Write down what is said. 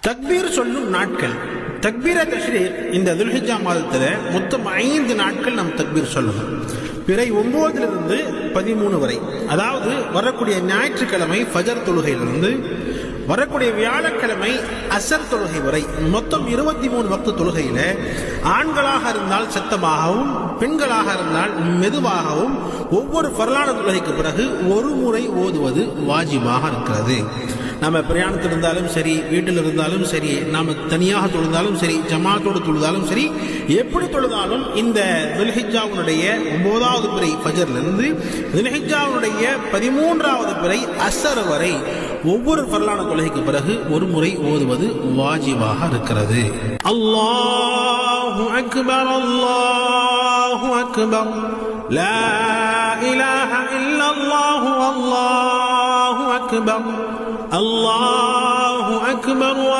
தக்பீர் சொல்லும் நாட்கள், தக்பீர தஷ்ரீக் இந்த துல்ஹிஜ்ஜா மாதத்தில் மொத்தம் 5 நாட்கள் நாம் தக்பீர் சொல்லணும். பிறை 9 to 13 வரை, அதாவது வரக்கூடிய ஞாயிற்றுக்கிழமை ஃபஜர் தொழுகையிலிருந்து வரக்கூடிய வியாழக்கிழமை அசர் தொழுகை வரை மொத்தம் 23 வக்து தொழுகையில ஆண்களாக இருந்தால் சத்தமாகவும் பெண்களாக இருந்தால் மெதுவாகவும் ஒவ்வொரு ஃபர்லான தொழுகைக்கு பிறகு ஒரு முறை ஓதுவது வாஜிபாக இருக்கிறது. நம்ம பிரயாணத்தில் இருந்தாலும் சரி, வீட்டில் இருந்தாலும் சரி, நாம் தனியாக தொழுதாலும் சரி, ஜமாத்தோடு தொழுதாலும் சரி, எப்படி தொழுதாலும் இந்த துல்ஹிஜ்ஜாவுடைய 9வது பிறை ஃபஜர்லிருந்து துல்ஹிஜ்ஜாவுடைய 13வது பிறை அசர் வரை ஒவ்வொரு ஃபர்லான தொழுகைக்கு பிறகு ஒரு முறை ஓதுவது வாஜிபாக இருக்கிறது. அல்லாஹு அக்பர், அல்லாஹு அக்பர், லா இலாஹ இல்லல்லாஹு, அல்லாஹு அக்பர், அல்லாஹு அக்பர்.